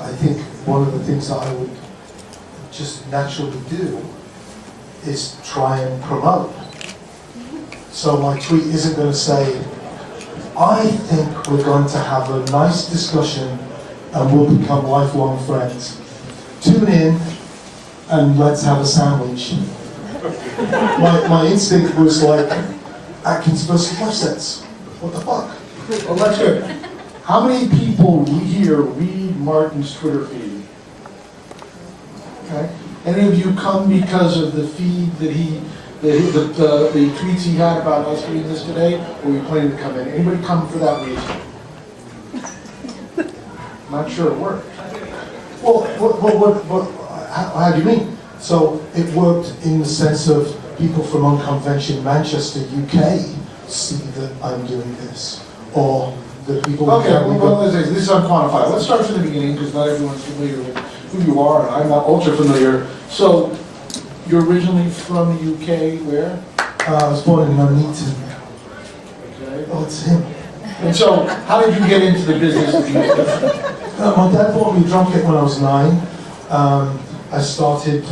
I think one of the things that I would just naturally do is try and promote. So my tweet isn't going to say, I think we're going to have a nice discussion and we'll become lifelong friends. Tune in and let's have a sandwich. My instinct was like, Atkins Vs Lefsetz. What the fuck? Well, that's good. How many people here read Martin's Twitter feed? Okay. Any of you come because of the feed that the tweets he had about us doing this today, or were you planning to come in? Anybody come for that reason? Not sure it worked. Well, how do you mean? So it worked in the sense of people from Unconvention Manchester, UK, see that I'm doing this, or the people. Okay, well, this is unquantified. Let's start from the beginning because not everyone's familiar with who you are, and I'm not ultra familiar. So, you're originally from the UK, where? I was born in Nuneaton. Okay. Oh, it's him. And so, how did you get into the business of music? My dad bought me a drum kit when I was 9. I started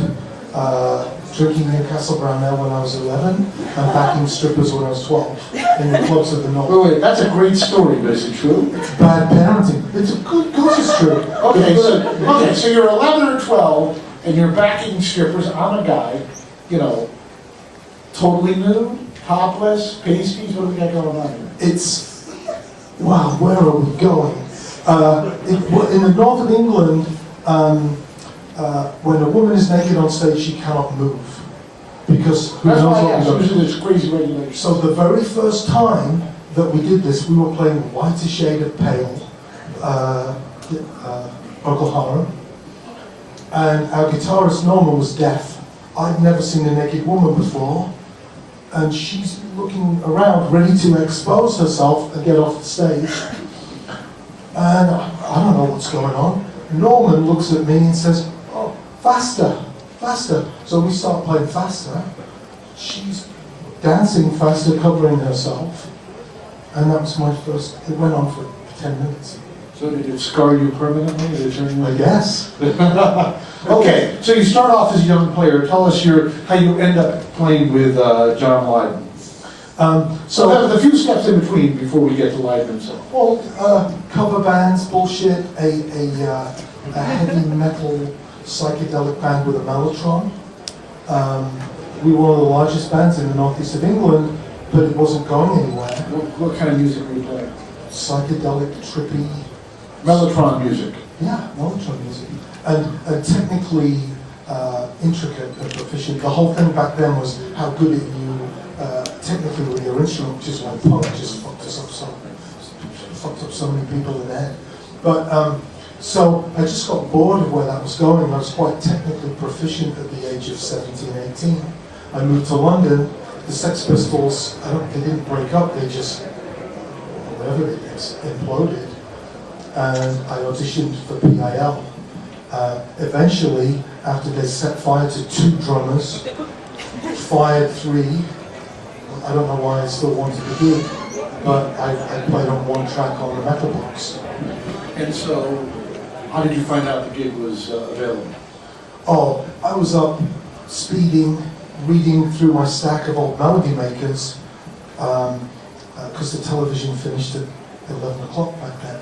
drinking Newcastle Brown Ale when I was 11, and backing strippers when I was 12 in the clubs of the North. Wait, that's a great story, but is it true? It's bad parenting. It's a good cause it's true. Okay, so you're 11 or 12, and you're backing strippers. I'm a guy, totally nude, topless, pasties. What do we got going on here? It's, wow, where are we going? In the north of England, when a woman is naked on stage, she cannot move. Because who knows what we're doing. There's crazy regulations. So the very first time that we did this, we were playing Whiter Shade of Pale, Procol Harum, and our guitarist Norman was deaf. I'd never seen a naked woman before, and she's looking around, ready to expose herself and get off the stage. And I don't know what's going on. Norman looks at me and says, "Oh, faster, faster." So we start playing faster. She's dancing faster, covering herself. And that was my first, it went on for 10 minutes. So did it scar you permanently? Did it turn you I guess. Okay, so you start off as a young player. Tell us how you end up playing with John Lydon. So there's a few steps in between before we get to Lydon himself. Well, cover bands, bullshit, a heavy metal psychedelic band with a mellotron. We were one of the largest bands in the northeast of England, but it wasn't going anywhere. What kind of music were you playing? Psychedelic, trippy. Mellotron music. Yeah, mellotron music. And technically intricate and proficient. The whole thing back then was how good at you technically with your instrument, which is why punk just fucked up so many people in the head. But so I just got bored of where that was going. I was quite technically proficient at the age of 17, 18. I moved to London. The Sex Pistols, they didn't break up, they just, whatever it is, imploded. And I auditioned for PiL. Eventually, after they set fire to 2 drummers, fired 3, I don't know why I still wanted to do it, but I played on 1 track on the metal box. And so, how did you find out the gig was available? Oh, I was up speeding, reading through my stack of old melody makers, because the television finished at 11 o'clock back then.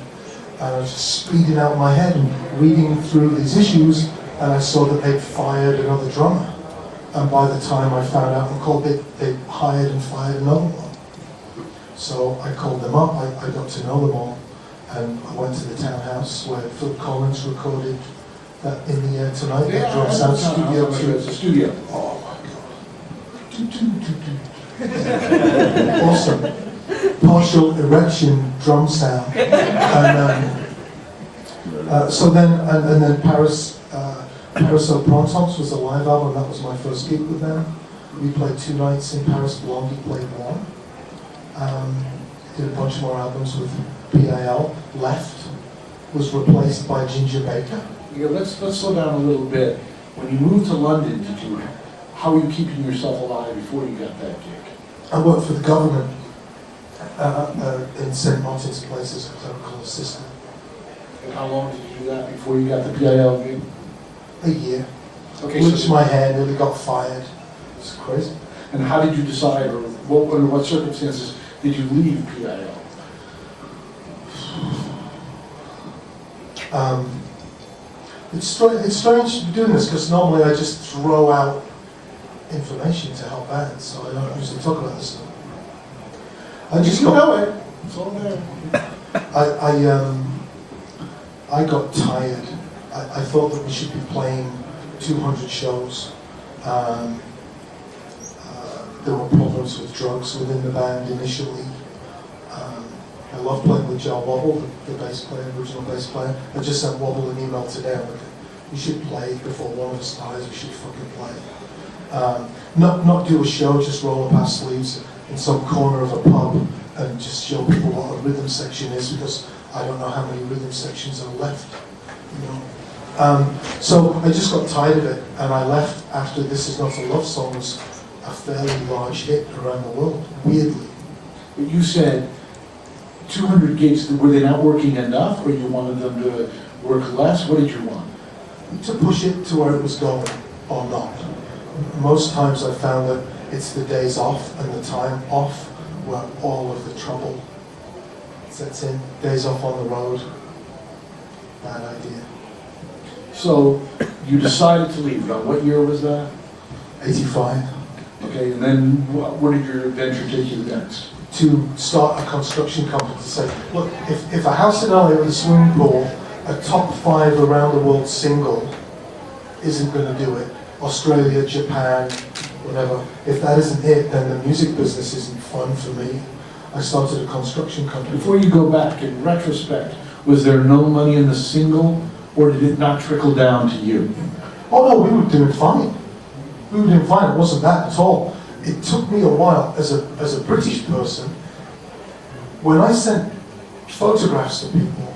And I was just speeding out my head and reading through these issues, and I saw that they'd fired another drummer. And by the time I found out and called, they hired and fired another one. So I called them up, I got to know them all, and I went to the townhouse where Phil Collins recorded that In the Air Tonight, that Drum Sound Studio. It's a studio. Oh my God. Awesome. Partial erection drum sound. And so then, and then Paris au Printemps was a live album. That was my first gig with them. We played 2 nights in Paris. Blondie played 1. Did a bunch more albums with PiL. Left was replaced by Ginger Baker. Yeah, let's slow down a little bit. When you moved to London, how were you keeping yourself alive before you got that gig? I worked for the government in St. Martin's Place as a clerical assistant. And how long did you do that before you got the PIL gig? A year. Okay, Bleached so my hair, nearly got fired. It's crazy. and how did you decide, or under what circumstances did you leave PIL? It's strange doing this because normally I just throw out information to help bands, so I don't usually talk about this stuff. I just You got, know it. It's all there. I got tired. I thought that we should be playing 200 shows. There were problems with drugs within the band initially. I love playing with Joe Wobble, the bass player, original bass player. I just sent Wobble an email today. I'm like, we should play before one of us dies. We should fucking play. Not do a show, just roll up our sleeves in some corner of a pub and just show people what a rhythm section is, because I don't know how many rhythm sections are left. You know. So I just got tired of it, and I left after This Is Not a Love Song was a fairly large hit around the world. Weirdly. But you said 200 gigs, were they not working enough, or you wanted them to work less? What did you want? To push it to where it was going, or not. Most times I found that it's the days off and the time off where all of the trouble sets in. Days off on the road, bad idea. So you decided to leave. Now, what year was that? 85. Okay, and then where did your adventure take you next? To start a construction company to say, look, if a house in LA with a swimming pool, a top 5 around the world single isn't going to do it, Australia, Japan, whatever, if that isn't it, then the music business isn't fun for me. I started a construction company. Before you go back, in retrospect, was there no money in the single, or did it not trickle down to you? Oh no, we were doing fine. We were doing fine, it wasn't that at all. It took me a while as a British person. When I sent photographs to people,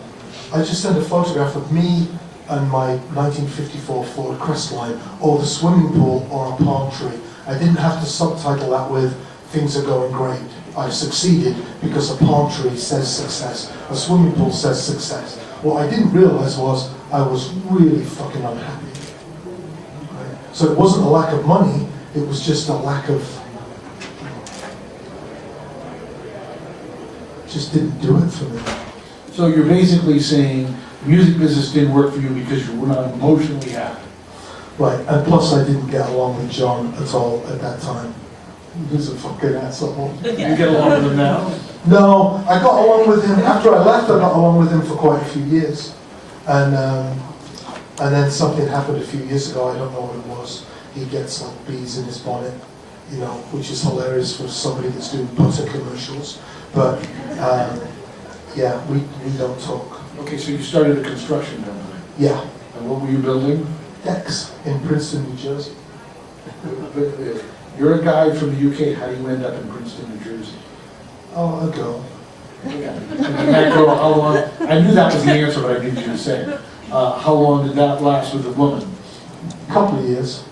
I just sent a photograph of me and my 1954 Ford Crestline, or the swimming pool, or a palm tree. I didn't have to subtitle that with things are going great. I've succeeded because a palm tree says success. A swimming pool says success. What I didn't realize was I was really fucking unhappy. Right? So it wasn't a lack of money, it was just a lack of, just didn't do it for me. So you're basically saying the music business didn't work for you because you were not emotionally happy. Right, and plus I didn't get along with John at all at that time. He was a fucking asshole. You get along with him now? No, I got along with him, after I left I got along with him for quite a few years. And then something happened a few years ago, I don't know what it was. He gets like bees in his bonnet, you know, which is hilarious for somebody that's doing butter commercials. But yeah, we don't talk. Okay, so you started a construction company. Yeah, And what were you building? decks in Princeton, New Jersey. You're a guy from the UK. How do you end up in Princeton, New Jersey? Oh, a girl. Okay. And that girl, how long? I knew that was the answer, but I needed you to say it. How long did that last with the woman? A couple of years.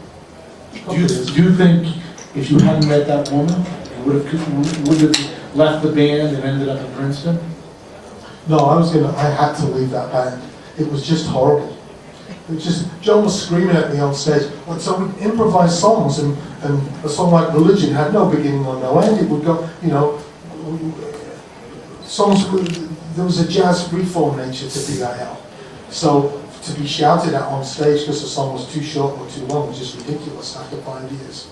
Do you think if you hadn't met that woman, you would have left the band and ended up in Princeton? No, I had to leave that band. It was just horrible. It was just, John was screaming at me on stage. Well, so we improvised songs, and a song like Religion had no beginning or no end. It would go, you know, songs, there was a jazz freeform nature to PiL. So to be shouted at on stage because the song was too short or too long was just ridiculous after 5 years.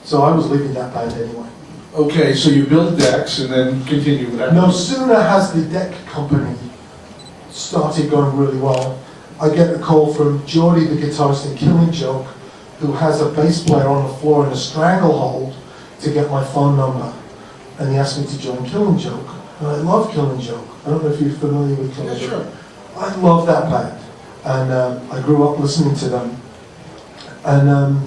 So I was leaving that band anyway. Okay, so you built decks and then continue with that. No sooner has the deck company started going really well, I get a call from Geordie, the guitarist in Killing Joke, who has a bass player on the floor in a stranglehold to get my phone number. And he asked me to join Killing Joke. And I love Killing Joke. I don't know if you're familiar with Killing Joke. Sure. I love that band. And I grew up listening to them. And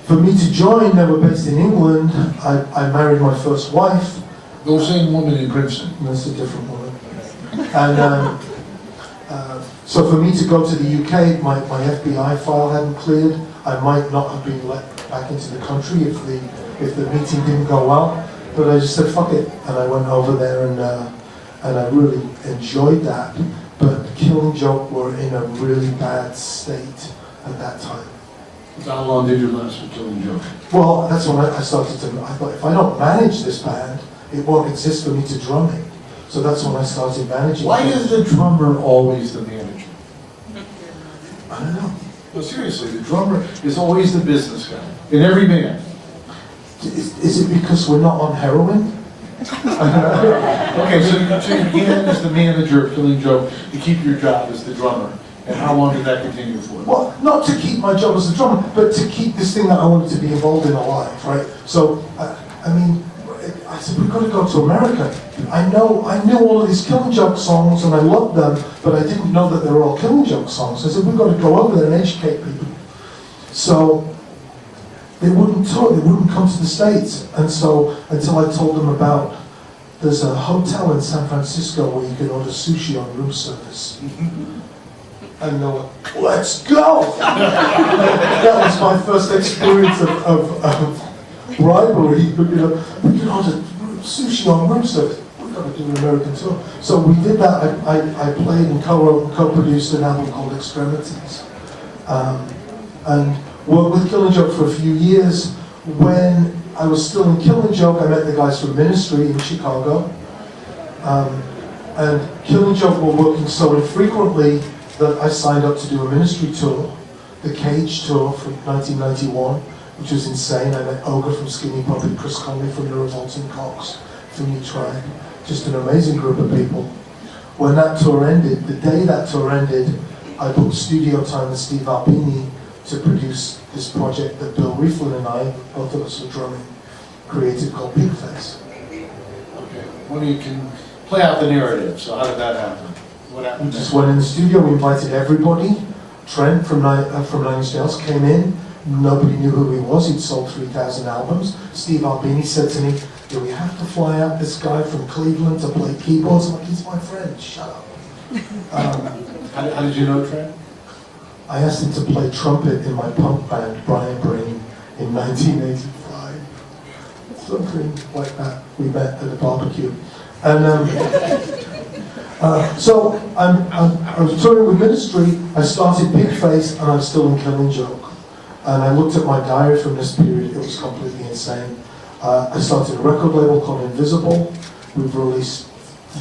for me to join, they were based in England. I married my first wife. The same woman in Princeton. That's a different woman. And so for me to go to the UK, my FBI file hadn't cleared. I might not have been let back into the country if the meeting didn't go well. But I just said, fuck it. And I went over there and I really enjoyed that. But Killing Joke were in a really bad state at that time. So how long did you last with Killing Joke? Well, that's when I started to, I thought, if I don't manage this band, it won't exist for me to drum it. So that's when I started managing. Why is the drummer always the manager? I don't know. No, seriously, the drummer is always the business guy in every band. Is it because we're not on heroin? Okay, so you began as the manager of Killing Joke to keep your job as the drummer. And how long did that continue for? Well, not to keep my job as a drummer, but to keep this thing that I wanted to be involved in alive, right? So, I mean, I said, we've got to go to America. I knew all of these Killing Joke songs and I loved them, but I didn't know that they were all Killing Joke songs. I said, we've got to go over there and educate people. So, they wouldn't tour, they wouldn't come to the States. And so, until I told them about, there's a hotel in San Francisco where you can order sushi on room service. And they're like, let's go! That was my first experience of bribery. You know, we can order sushi on room service. We've got to do an American tour. So we did that. I played and co-wrote and co-produced an album called Extremities. And worked with Killing Joke for a few years. When I was still in Killing Joke, I met the guys from Ministry in Chicago. And Killing Joke were working so infrequently that I signed up to do a Ministry tour, the Cage tour from 1991, which was insane. I met Ogre from Skinny Puppet, Chris Conley from the Revolting Cocks, from New Tribe, just an amazing group of people. When that tour ended, the day that tour ended, I booked studio time with Steve Albini to produce this project that Bill Rieflin and I, both of us were drumming, created called Pigface. Okay, well, you can play out the narrative. So how did that happen? What happened? We just went in the studio, we invited everybody. Trent from Nine Inch Nails came in. Nobody knew who he was. He'd sold 3,000 albums. Steve Albini said to me, do we have to fly out this guy from Cleveland to play keyboards? I'm like, he's my friend, shut up. How did you know Trent? I asked him to play trumpet in my punk band, Brian Brain, in 1985. Something like that. We met at a barbecue. And so I was touring with Ministry. I started Pigface and I'm still in Killing Joke. And I looked at my diary from this period. It was completely insane. I started a record label called Invisible. We've released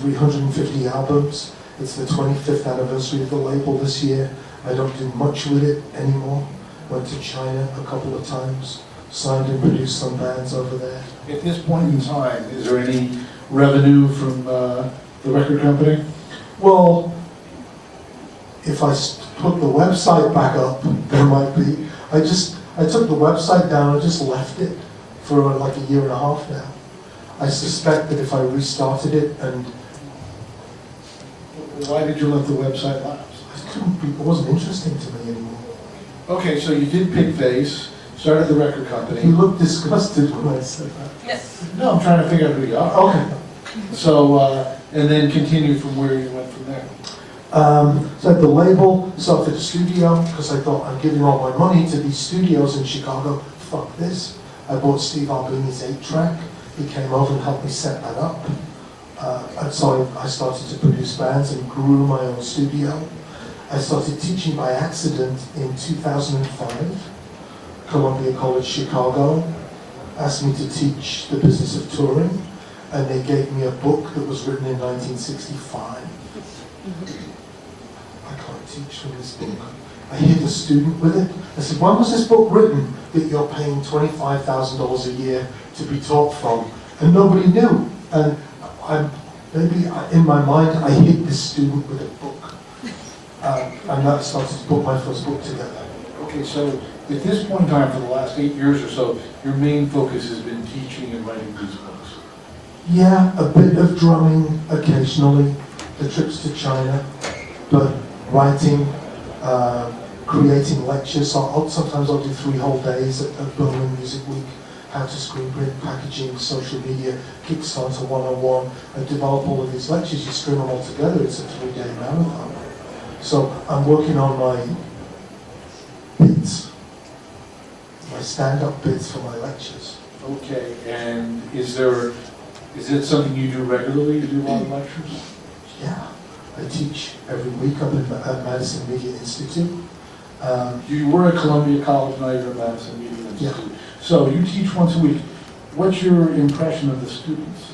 350 albums. It's the 25th anniversary of the label this year. I don't do much with it anymore. Went to China a couple of times. Signed and produced some bands over there. At this point in time, is there any revenue from the record company? Well, if I put the website back up, there might be. I took the website down and just left it for like a year and a half now. I suspect that if I restarted it and... Why did you let the website lapse? It wasn't interesting to me anymore. Okay, so you did Pigface, started the record company. You looked disgusted when I said that. Yes. No, I'm trying to figure out who you are. Okay. So, and then continue from where you went from there. So I had the label, started a studio, because I thought I'm giving all my money to these studios in Chicago. Fuck this. I bought Steve Albini's 8-track. He came over and helped me set that up. And so I started to produce bands and grew my own studio. I started teaching by accident in 2005. Columbia College Chicago asked me to teach the business of touring, and they gave me a book that was written in 1965. I can't teach from this book. I hit a student with it. I said, when was this book written that you're paying $25,000 a year to be taught from? And nobody knew. And in my mind, I hit this student with a book. And that started to put my first book together. Okay, so at this point in time, for the last 8 years or so, your main focus has been teaching and writing these books. Yeah, a bit of drumming occasionally, the trips to China, but writing, creating lectures. Sometimes I'll do 3 whole days at Berlin Music Week. How to screen print, packaging, social media, Kickstarter 101. I develop all of these lectures, you string them all together, it's a 3-day marathon. So I'm working on my bits, my stand-up bits for my lectures. Okay, and is it something you do regularly? You do a lot of lectures? Yeah. I teach every week up at Madison Media Institute. You were at Columbia College, now you're at Madison Media Institute. Yeah. So you teach once a week. What's your impression of the students?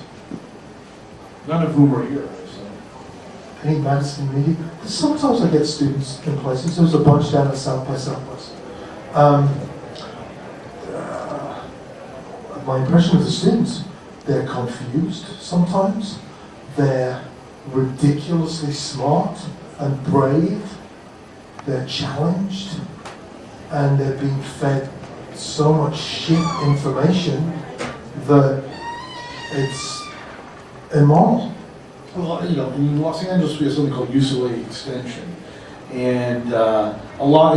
None of whom are here, so. Any Madison Media? Sometimes I get students in places. There was a bunch down at South by Southwest. My impression of the students, they're confused sometimes. They're ridiculously smart and brave. They're challenged, and they're being fed so much shit information that it's immoral. Well, you know, in Los Angeles we have something called UCLA Extension, and there are a lot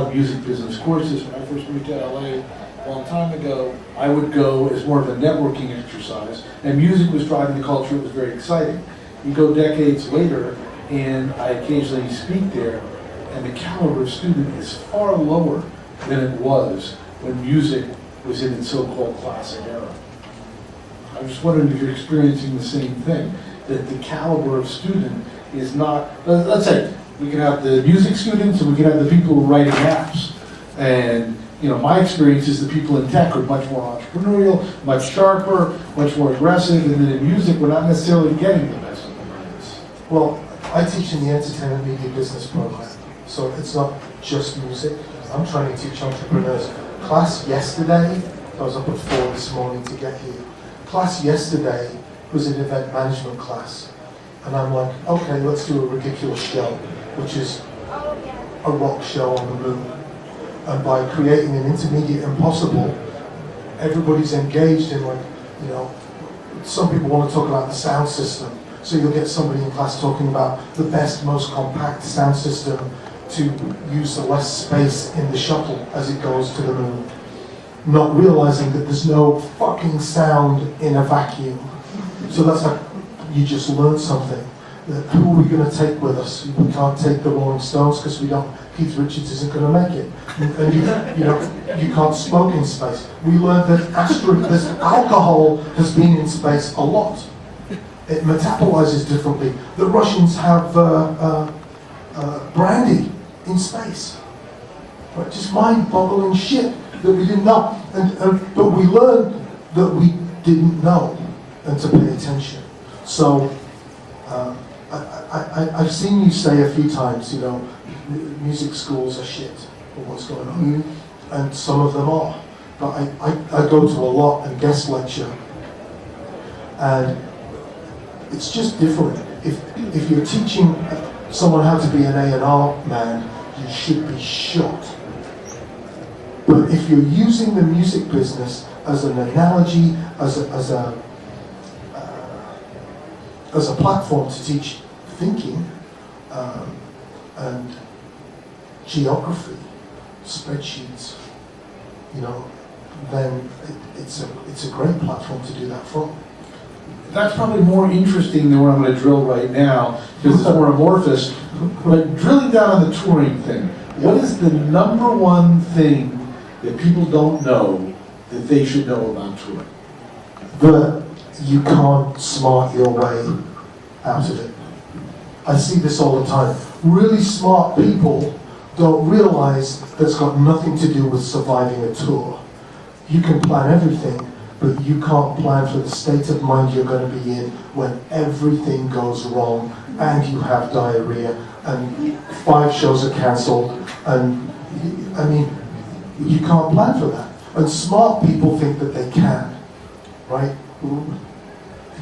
of music business courses. When I first moved to LA a long time ago, I would go as more of a networking exercise, and music was driving the culture. It was very exciting. You go decades later, and I occasionally speak there, and the caliber of student is far lower than it was when music was in its so-called classic era. I'm just wondering if you're experiencing the same thing, that the caliber of student is not, let's say, we can have the music students and we can have the people who are writing apps. And you know, my experience is the people in tech are much more entrepreneurial, much sharper, much more aggressive, and then in music we're not necessarily getting the best of the minds. Well, I teach in the entertainment media business program, so it's not just music. I'm trying to teach entrepreneurs. Class yesterday, I was up at 4 this morning to get here. Class yesterday was an event management class. And I'm like, okay, let's do a ridiculous show, which is a rock show on the moon. And by creating an intermediate impossible, everybody's engaged in, like, you know, some people want to talk about the sound system. So you'll get somebody in class talking about the best, most compact sound system to use the less space in the shuttle as it goes to the moon, not realizing that there's no fucking sound in a vacuum. So that's like, you just learned something. That who are we going to take with us? We can't take the Rolling Stones because we don't. Keith Richards isn't going to make it, and you can't smoke in space. We learned that alcohol has been in space a lot. It metabolizes differently. The Russians have brandy in space. Right? Just mind-boggling shit that we didn't know. But we learned that we didn't know, and to pay attention. So I've seen you say a few times, you know, music schools are shit, or what's going on. And some of them are. But I go to a lot and guest lecture. And it's just different. If you're teaching someone how to be an A&R man, you should be shot. But if you're using the music business as an analogy, as a platform to teach thinking and geography, spreadsheets, you know, then it's a great platform to do that from. That's probably more interesting than what I'm going to drill right now, because it's more amorphous. But drilling down on the touring thing, what is the number one thing that people don't know that they should know about touring? That you can't smart your way out of it. I see this all the time. Really smart people don't realize that's got nothing to do with surviving a tour. You can plan everything, but you can't plan for the state of mind you're going to be in when everything goes wrong and you have diarrhea and 5 shows are cancelled, and I mean, you can't plan for that. And smart people think that they can, right?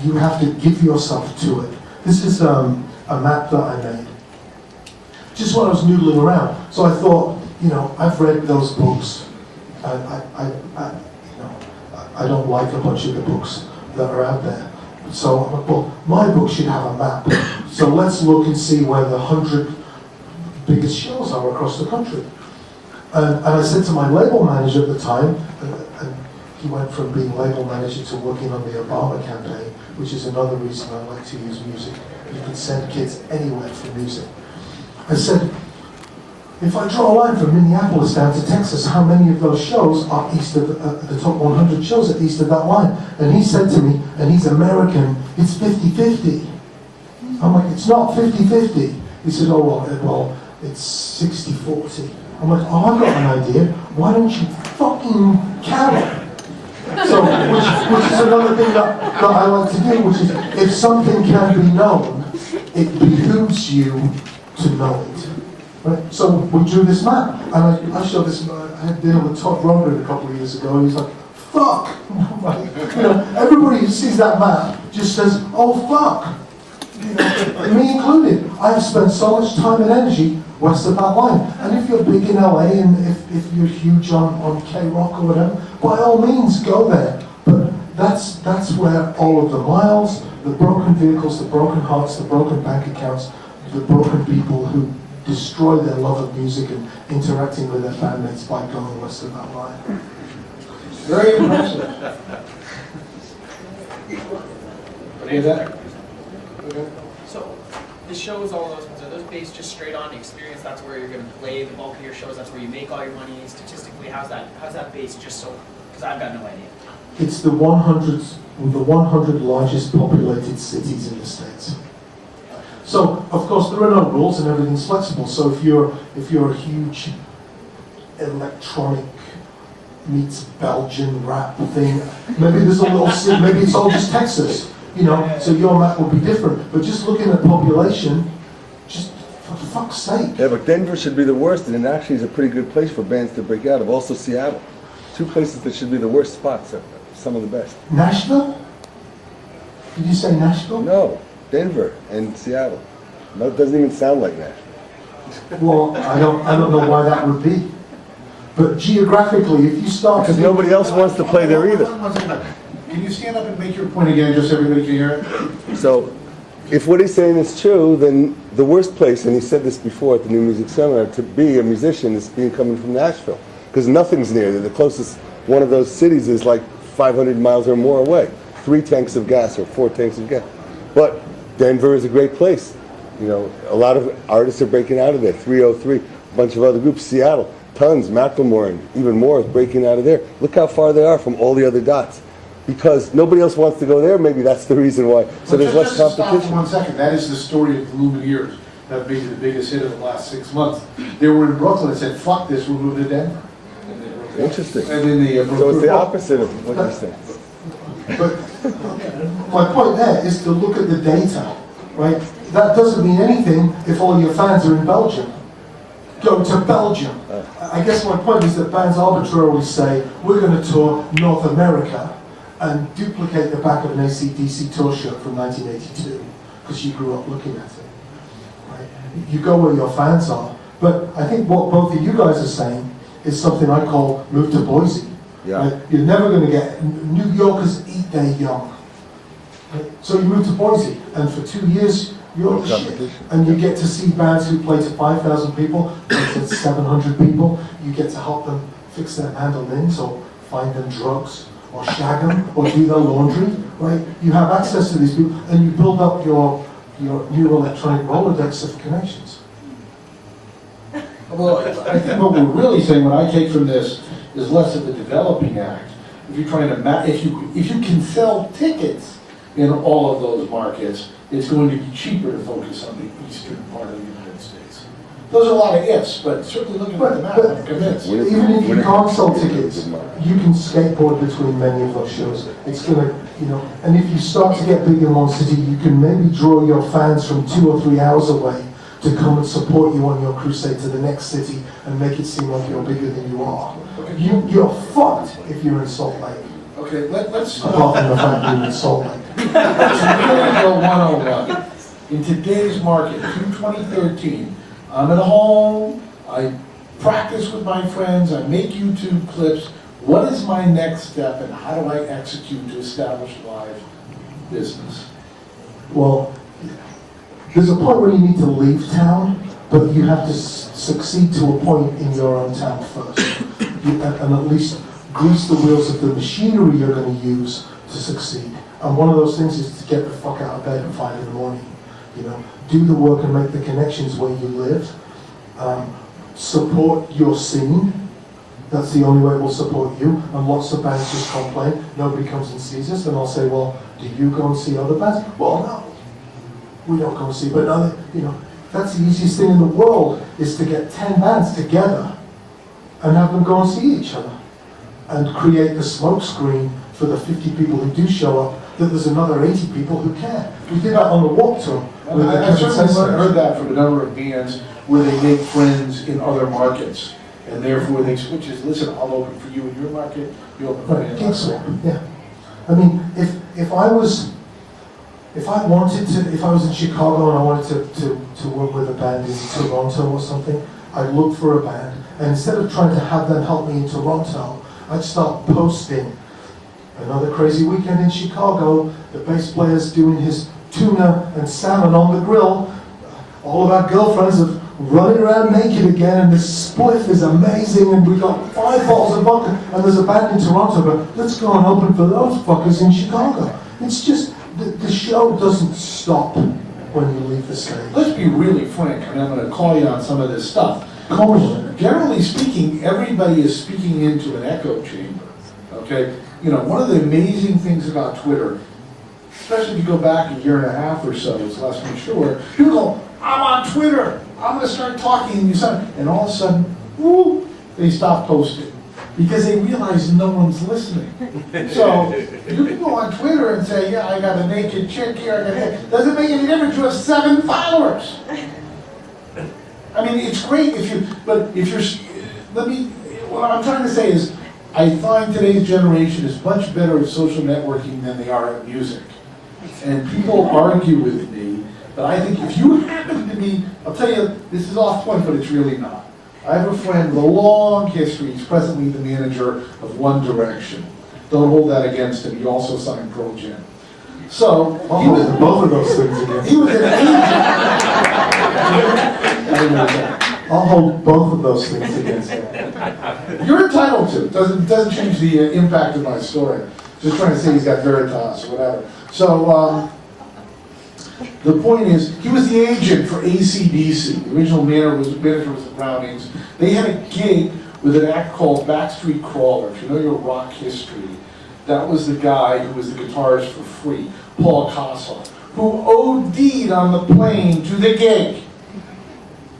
You have to give yourself to it. This is a map that I made just when I was noodling around. So I thought, you know, I've read those books. I don't like a bunch of the books that are out there. So I'm like, well, my book should have a map. So let's look and see where the 100 biggest shows are across the country. And I said to my label manager at the time, and he went from being label manager to working on the Obama campaign, which is another reason I like to use music. You can send kids anywhere for music. I said, if I draw a line from Minneapolis down to Texas, how many of those shows are east of the top 100 shows are east of that line? And he said to me, and he's American, it's 50-50. I'm like, it's not 50-50. He said, oh, well, it's 60-40. I'm like, oh, I've got an idea. Why don't you fucking carol? So, which is another thing that I like to do, which is, if something can be known, it behooves you to know it. Right? So we drew this map, and I showed this. I had dinner with Todd Rundgren a couple of years ago, and he's like, "Fuck!" Like, you know, everybody who sees that map just says, "Oh fuck!" You know, me included. I've spent so much time and energy west of that line, and if you're big in LA, and if you're huge on K-Rock or whatever, by all means go there. But that's where all of the miles, the broken vehicles, the broken hearts, the broken bank accounts, the broken people who destroy their love of music and interacting with their bandmates by going west of that line. Very impressive. Hear that? Okay. So, the shows, all those ones, are those based just straight on experience? That's where you're going to play the bulk of your shows. That's where you make all your money. Statistically, how's that based? Just so, because I've got no idea. It's the 100 largest populated cities in the States. So, of course, there are no rules and everything's flexible. So if you're a huge electronic meets Belgian rap thing, maybe there's a little, maybe it's all just Texas, you know, so your map will be different. But just looking at population, just for fuck's sake. Yeah, but Denver should be the worst, and it actually is a pretty good place for bands to break out of. Also Seattle. Two places that should be the worst spots, some of the best. Nashville? Did you say Nashville? No, Denver and Seattle. No, it doesn't even sound like Nashville. Well, I don't know why that would be. But geographically, if you start Because nobody else wants to play there either. One second. Can you stand up and make your point again, just so everybody can hear it? So, if what he's saying is true, then the worst place, and he said this before at the New Music Seminar, to be a musician is coming from Nashville. Because nothing's near there. The closest one of those cities is like 500 miles or more away. 3 tanks of gas or 4 tanks of gas. But Denver is a great place. You know, a lot of artists are breaking out of there. 303, a bunch of other groups. Seattle, tons. Macklemore and even more is breaking out of there. Look how far they are from all the other dots. Because nobody else wants to go there, maybe that's the reason why. So there's less competition. Stop for 1 second. That is the story of the Lumineers. That may be the biggest hit of the last 6 months. They were in Brooklyn and said, fuck this, we're moving to Denver. Interesting. And then So it's the opposite of what you're saying. But my point there is to look at the data, right? That doesn't mean anything if all your fans are in Belgium. Go to Belgium. I guess my point is that bands arbitrarily say, we're going to tour North America and duplicate the back of an AC/DC tour shirt from 1982 because you grew up looking at it. Right? You go where your fans are. But I think what both of you guys are saying is something I call move to Boise. Yeah. Right? You're never going to get, New Yorkers eat their young. Right? So you move to Boise, and for 2 years, you're the shit. And you get to see bands who play to 5,000 people, play to 700 people. You get to help them fix their mandolins, or find them drugs, or shag them, or do their laundry, right? You have access to these people, and you build up your new electronic Rolodex of connections. Well, I think what we're really saying, what I take from this, is less of a developing act. If you're trying to, if you can sell tickets in all of those markets, it's going to be cheaper to focus on the eastern part of the United States. Those are a lot of ifs, but certainly looking at the map, I'm convinced. Even if you can't sell tickets, you can skateboard between many of those shows. It's gonna, you know, and if you start to get big in one city, you can maybe draw your fans from 2 or 3 hours away to come and support you on your crusade to the next city and make it seem like you're bigger than you are. You're fucked if you're in Salt Lake. Okay, let's Apart from the fact that you're in Salt Lake. let's really go 101. In today's market, through 2013, I'm at home, I practice with my friends, I make YouTube clips. What is my next step and how do I execute to establish live business? Well, there's a point where you need to leave town, but you have to succeed to a point in your own town first. And at least grease the wheels of the machinery you're going to use to succeed. And one of those things is to get the fuck out of bed at 5 in the morning. You know, do the work and make the connections where you live. Support your scene. That's the only way we'll support you. And lots of bands just complain. Nobody comes and sees us. And I'll say, well, do you go and see other bands? Well, no. we don't go and see. But now, that's the easiest thing in the world, is to get 10 bands together and have them go and see each other and create the smoke screen for the 50 people who do show up, that there's another 80 people who care. We did that on the Walk Tour. I've certainly heard that from a number of bands where they make friends in other markets, and therefore they switches. Listen, I'll open for you in your market. You open for me in my market. Yeah. I mean, if I was in Chicago and I wanted to work with a band in Toronto or something, I'd look for a band, and instead of trying to have them help me in Toronto, I'd start posting. Another crazy weekend in Chicago, the bass player's doing his tuna and salmon on the grill. All of our girlfriends are running around naked again, and this spliff is amazing, and we got 5 bottles of vodka, and there's a band in Toronto, but let's go and open for those fuckers in Chicago. It's just, the show doesn't stop when you leave the stage. Let's be really frank, and I'm going to call you on some of this stuff. Generally speaking, everybody is speaking into an echo chamber, okay? One of the amazing things about Twitter, especially if you go back a year and a half or so, it's less mature, people go, I'm on Twitter, I'm going to start talking, and all of a sudden, whoo, they stop posting. Because they realize no one's listening. So, you can go on Twitter and say, yeah, I got a naked chick here, doesn't make any difference, you have 7 followers. I mean, it's great what I'm trying to say is, I find today's generation is much better at social networking than they are at music. And people argue with me, but I think if you happen to be, I'll tell you, this is off point, but it's really not. I have a friend with a long history. He's presently the manager of One Direction. Don't hold that against him. He also signed Pearl Jam. So, he was both of those things against. He was an agent. I'll hold both of those things against him. You're entitled to. It doesn't change the impact of my story. Just trying to say he's got Veritas or whatever. So, the point is, he was the agent for AC/DC. The original manager was the Brownings. They had a gig with an act called Backstreet Crawler. If you know your rock history, that was the guy who was the guitarist for Free, Paul Kossoff, who OD'd on the plane to the gig.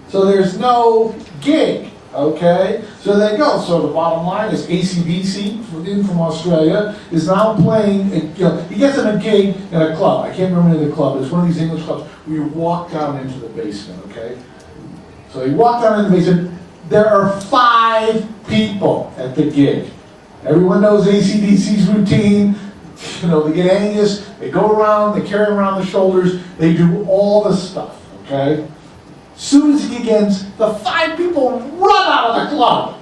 So there's no gig, okay? So they go. So the bottom line is AC/DC, from Australia, is now playing, he gets him a gig in a club. I can't remember the name of the club. It's one of these English clubs where you walk down into the basement, okay? So you walk down into the basement. There are 5 people at the gig. Everyone knows AC/DC's routine. They get anxious, they go around, they carry around the shoulders, they do all the stuff, okay? Soon as the gig ends, the 5 people run out of the club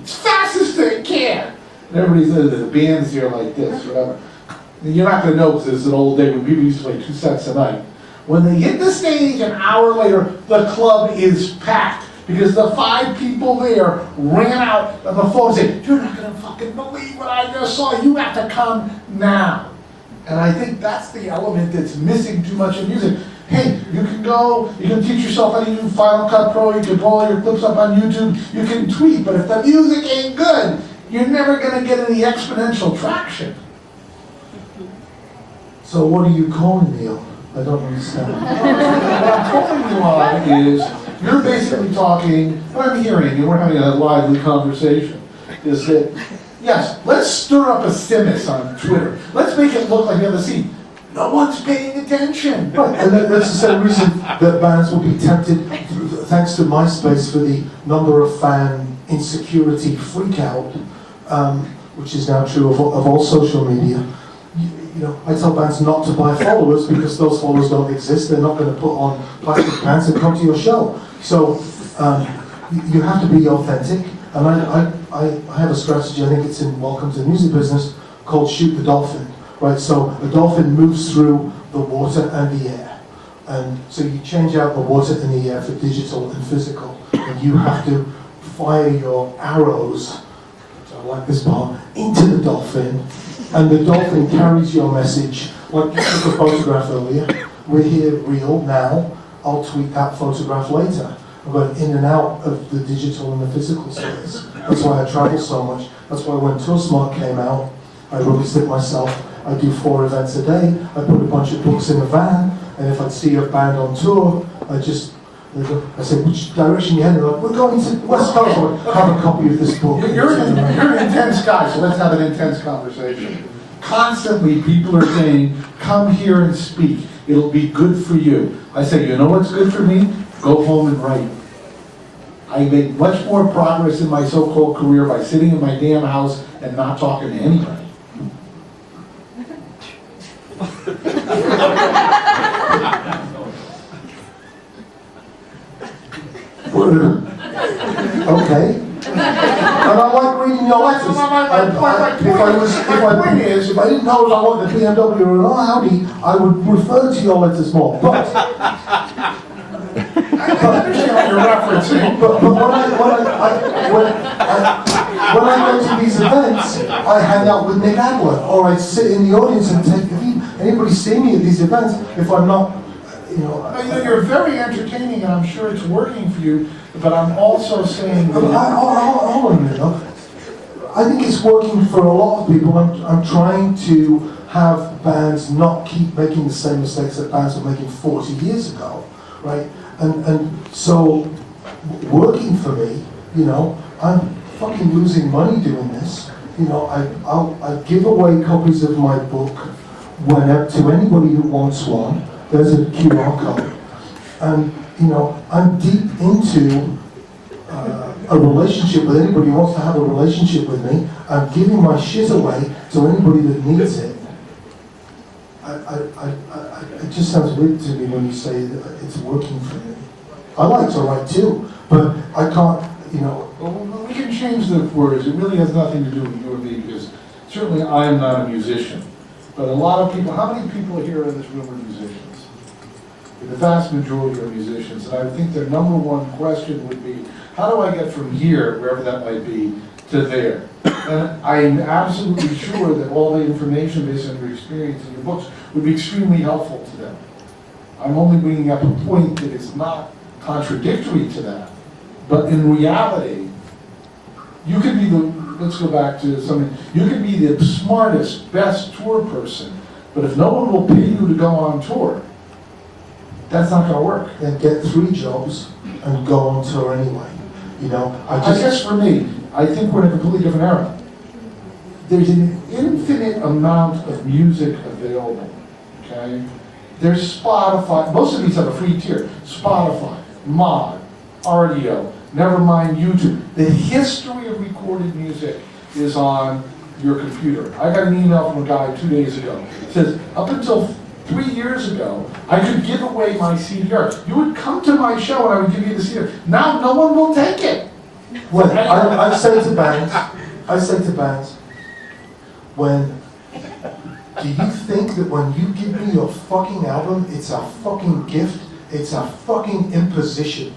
as fast as they can. And everybody says the band's here like this, whatever. And you're not going to know because it's an old day when people used to play 2 sets a night. When they hit the stage an hour later, the club is packed because the 5 people there ran out on the phone and said, "You're not going to fucking believe what I just saw. You have to come now." And I think that's the element that's missing too much in music. Hey, you can go, you can teach yourself how to use Final Cut Pro, you can pull all your clips up on YouTube, you can tweet, but if the music ain't good, you're never going to get any exponential traction. So what are you calling me on? I don't understand. What I'm calling you on is, you're basically talking, what I'm hearing, and we're having a lively conversation, is that, yes, let's stir up a stimmus on Twitter. Let's make it look like we have a scene. No one's paying attention. Right, and that's the same reason that bands will be tempted, thanks to MySpace, for the number of fan insecurity freak out, which is now true of all social media. I tell bands not to buy followers because those followers don't exist. They're not going to put on plastic pants and come to your show. So you have to be authentic. And I have a strategy, I think it's in Welcome to the Music Business, called Shoot the Dolphin. Right, so a dolphin moves through the water and the air. And so you change out the water and the air for digital and physical. And you have to fire your arrows, so like this bar, into the dolphin. And the dolphin carries your message. Like you took a photograph earlier. We're here real now. I'll tweet that photograph later. I'm going in and out of the digital and the physical space. That's why I travel so much. That's why when Tour Smart came out, I released it myself. I do 4 events a day. I put a bunch of books in a van, And if I'd see a band on tour, I say, which direction you heading? Like, we're going to West Coast. I have a copy of this book. You're an intense guy, so let's have an intense conversation. Constantly, people are saying, come here and speak. It'll be good for you. I say, you know what's good for me? Go home and write. I make much more progress in my so-called career by sitting in my damn house and not talking to anybody. Okay. And I like reading your letters. If I didn't know I wanted the BMW or an Audi, I would refer to your letters more. But I understand what you're referencing. But when I go to these events, I hang out with Nick Adler, or I sit in the audience and take. If anybody see me at these events, if I'm not, You're very entertaining, and I'm sure it's working for you. But I'm also saying that hold on a minute. I think it's working for a lot of people. I'm trying to have bands not keep making the same mistakes that bands were making 40 years ago, right? And so, working for me, I'm fucking losing money doing this. I give away copies of my book to anybody who wants one. There's a QR code. And, I'm deep into a relationship with anybody who wants to have a relationship with me. I'm giving my shit away to anybody that needs it. It just sounds weird to me when you say that it's working for me. I like to write too, but I can't, Well, we can change the words. It really has nothing to do with you or me, because certainly I am not a musician. But a lot of people, how many people here in this room are musicians? The vast majority are musicians, and I think their number one question would be, how do I get from here, wherever that might be, to there? And I'm absolutely sure that all the information based on your experience in your books would be extremely helpful to them. I'm only bringing up a point that is not contradictory to that, but in reality, you could be let's go back to something, you could be the smartest, best tour person, but if no one will pay you to go on tour, that's not going to work. Then get 3 jobs and go on tour anyway. I guess for me, I think we're in a completely different era. There's an infinite amount of music available, okay? There's Spotify, most of these have a free tier. Spotify, Mod, RDO, never mind YouTube. The history of recorded music is on your computer. I got an email from a guy 2 days ago. It says, up until 3 years ago, I could give away my CDR. You would come to my show and I would give you the CDR. Now no one will take it. Well, I say to bands, do you think that when you give me your fucking album, it's a fucking gift? It's a fucking imposition.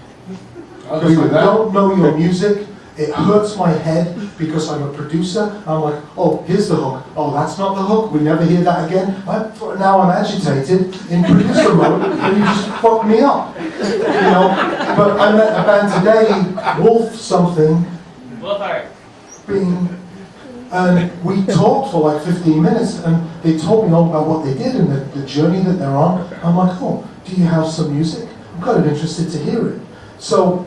Because I don't know your music. It hurts my head because I'm a producer. I'm like, oh, here's the hook. Oh, that's not the hook. We never hear that again. Now I'm agitated in producer mode, and you just fuck me up. But I met a band today, Wolf something. Bing. And we talked for like 15 minutes, and they told me all about what they did and the journey that they're on. I'm like, oh, do you have some music? I'm kind of interested to hear it. So,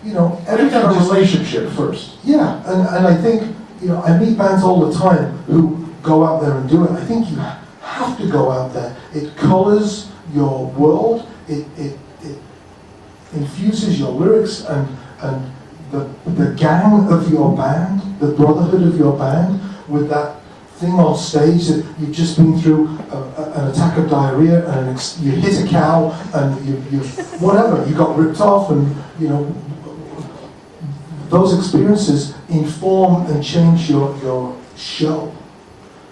Every kind of relationship first. Yeah, and I think, I meet bands all the time who go out there and do it. I think you have to go out there. It colors your world, it infuses your lyrics and the gang of your band, the brotherhood of your band, with that thing on stage that you've just been through an attack of diarrhea and you hit a cow and you whatever, you got ripped off and, those experiences inform and change your show.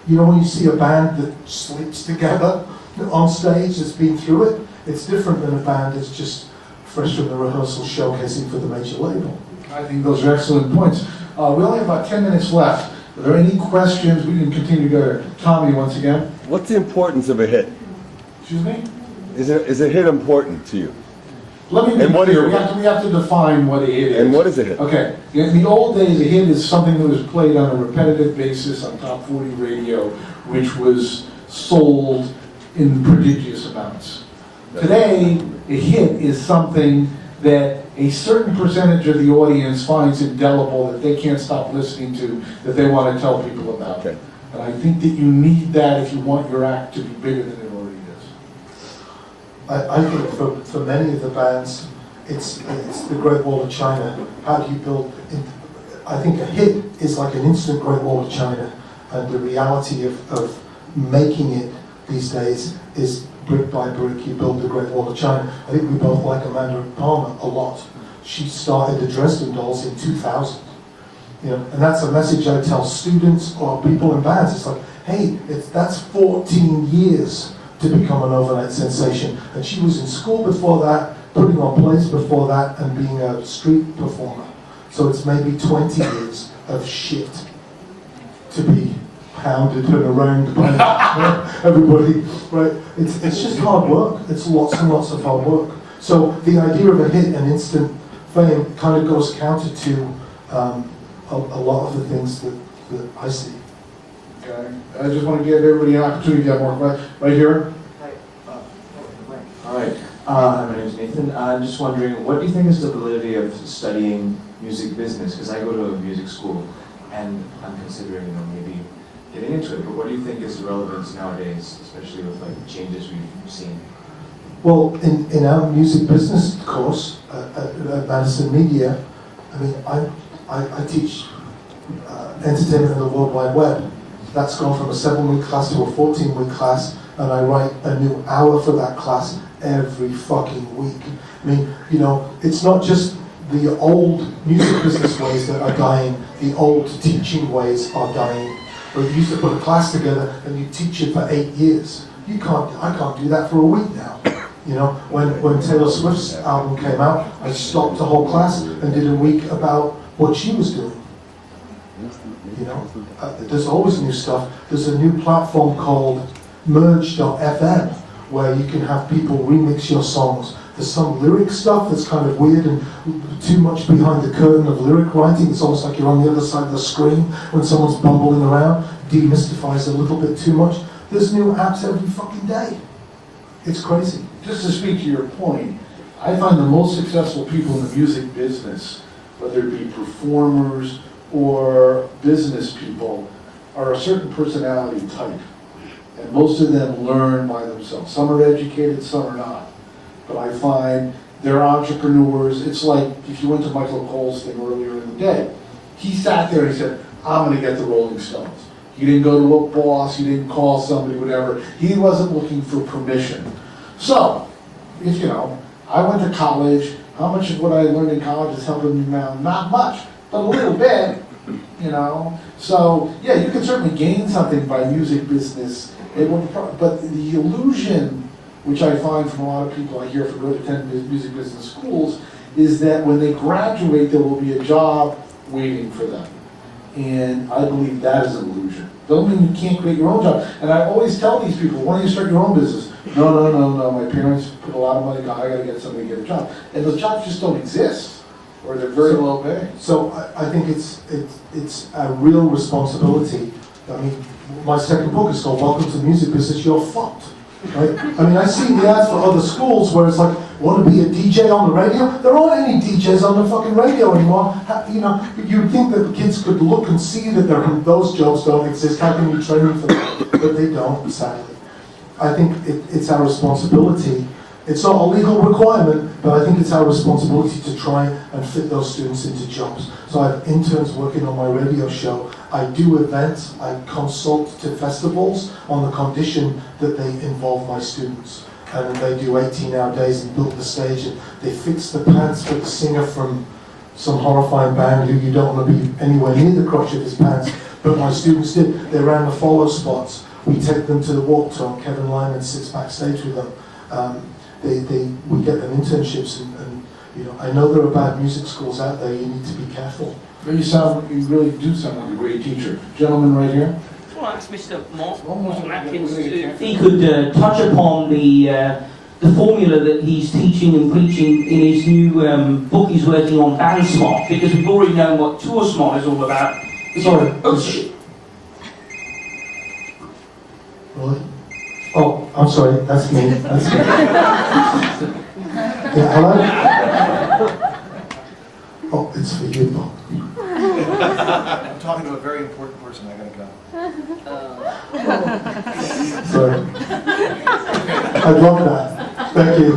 When you see a band that sleeps together on stage that's been through it, it's different than a band that's just fresh from the rehearsal showcasing for the major label. I think those are excellent points. We only have about 10 minutes left. Are there any questions? We can continue to go to Tommy once again. What's the importance of a hit? Excuse me? Is a hit important to you? Let me be clear. We have to define what a hit is. And what is a hit? Okay. In the old days, a hit is something that was played on a repetitive basis on top 40 radio, which was sold in prodigious amounts. Today, a hit is something that a certain percentage of the audience finds indelible, that they can't stop listening to, that they want to tell people about. Okay. And I think that you need that if you want your act to be bigger than it already is. I think for many of the bands, it's the Great Wall of China. How do you build? I think a hit is like an instant Great Wall of China, and the reality of making it these days is brick by brick. You build the Great Wall of China. I think we both like Amanda Palmer a lot. She started the Dresden Dolls in 2000. And that's a message I tell students or people in bands. It's like, hey, that's 14 years to become an overnight sensation. And she was in school before that, putting on plays before that, and being a street performer. So it's maybe 20 years of shit to be pounded and around by everybody, right? It's just hard work. It's lots and lots of hard work. So the idea of a hit and instant fame kind of goes counter to a lot of the things that I see. Okay. I just want to give everybody an opportunity to have more questions. Right here. Hi. All right. My name is Nathan. I'm just wondering, what do you think is the validity of studying music business? Because I go to a music school, and I'm considering, maybe getting into it. But what do you think is the relevance nowadays, especially with like changes we've seen? Well, in our music business course at Madison Media, I mean, I teach entertainment in the World Wide Web. That's gone from a 7-week class to a 14-week class, and I write a new hour for that class every fucking week. I mean, it's not just the old music business ways that are dying, the old teaching ways are dying. But you used to put a class together and you teach it for 8 years. I can't do that for a week now. When Taylor Swift's album came out, I stopped the whole class and did a week about what she was doing. There's always new stuff. There's a new platform called Merge.fm where you can have people remix your songs. There's some lyric stuff that's kind of weird and too much behind the curtain of lyric writing. It's almost like you're on the other side of the screen when someone's bumbling around. Demystifies a little bit too much. There's new apps every fucking day. It's crazy. Just to speak to your point, I find the most successful people in the music business, whether it be performers or business people, are a certain personality type. And most of them learn by themselves. Some are educated, some are not. But I find they're entrepreneurs. It's like if you went to Michael Cole's thing earlier in the day. He sat there and he said, I'm going to get the Rolling Stones. He didn't go to a boss, he didn't call somebody, whatever. He wasn't looking for permission. So, I went to college. How much of what I learned in college is helping me now? Not much, but a little bit, So, yeah, you can certainly gain something by music business. But the illusion, which I find from a lot of people I hear from who attend music business schools, is that when they graduate, there will be a job waiting for them. And I believe that is an illusion. Doesn't mean you can't create your own job. And I always tell these people, why don't you start your own business? No. My parents put a lot of money down. I got to get somebody to get a job. And those jobs just don't exist, or they're very low pay. So I think it's a real responsibility. I mean, my second book is called Welcome to the Music Business, You're Fucked. Right? I mean, I see the ads for other schools where it's like, want to be a DJ on the radio? There aren't any DJs on the fucking radio anymore. You'd think that kids could look and see that those jobs don't exist. How can you train them for that? But they don't, sadly. I think it's our responsibility. It's not a legal requirement, but I think it's our responsibility to try and fit those students into jobs. So I have interns working on my radio show. I do events, I consult to festivals on the condition that they involve my students. And they do 18-hour days and build the stage, and they fix the pants for the singer from some horrifying band who you don't want to be anywhere near the crotch of his pants. But my students did. They ran the follow spots. We take them to the Warped Tour. Kevin Lyman sits backstage with them. We get them internships, and I know there are bad music schools out there. You need to be careful. You really do sound like a great teacher. Gentleman right here. I want to ask Mr. Mark Atkins if he could touch upon the formula that he's teaching and preaching in his new book he's working on, Band Smart, because we've already known what Tour Smart is all about. Sorry. Oh shit. Really? Oh. I'm sorry, that's me. That's me. Yeah, hello? Oh, it's for you, Bob. I'm talking to a very important person, I gotta go. Sorry. I love that. Thank you.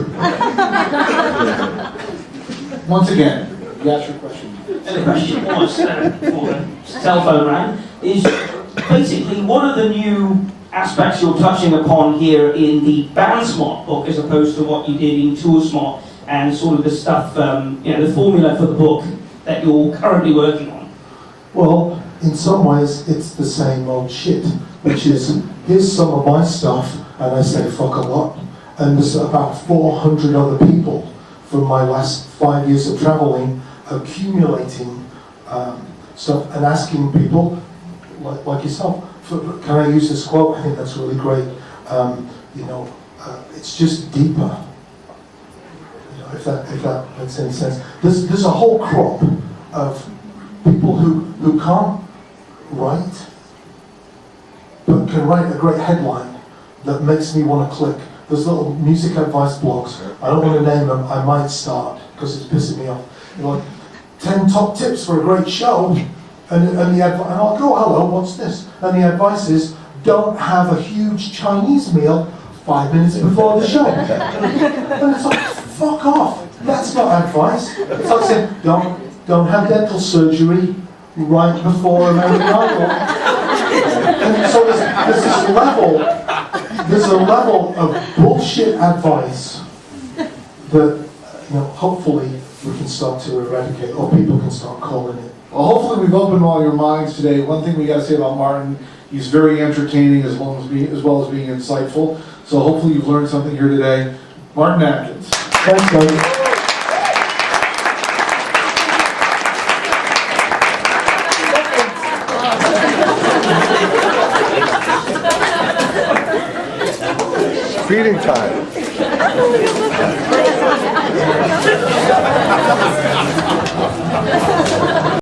Once again, you asked your question. And the question was, before the cell phone rang, is basically what are the new aspects you're touching upon here in the Band Smart book as opposed to what you did in Tour Smart and sort of the stuff, the formula for the book that you're currently working on? Well, in some ways, it's the same old shit, which is, here's some of my stuff, and I say fuck a lot, and there's about 400 other people from my last 5 years of traveling, accumulating stuff and asking people, like yourself, can I use this quote? I think that's really great. It's just deeper. If that makes any sense. There's a whole crop of people who can't write, but can write a great headline that makes me want to click. There's little music advice blogs. I don't want to name them. I might start because it's pissing me off. 10 top tips for a great show, and I'll go, hello, what's this? And the advice is, don't have a huge Chinese meal 5 minutes before the show. And it's like, fuck off. That's not advice. It's like saying, don't have dental surgery right before Americano. And so there's a level of bullshit advice that hopefully we can start to eradicate, or people can start calling it. Well, hopefully we've opened all your minds today. One thing we got to say about Martin, he's very entertaining as well as being insightful. So hopefully you've learned something here today. Martin Atkins. Thanks, guys. Feeding time.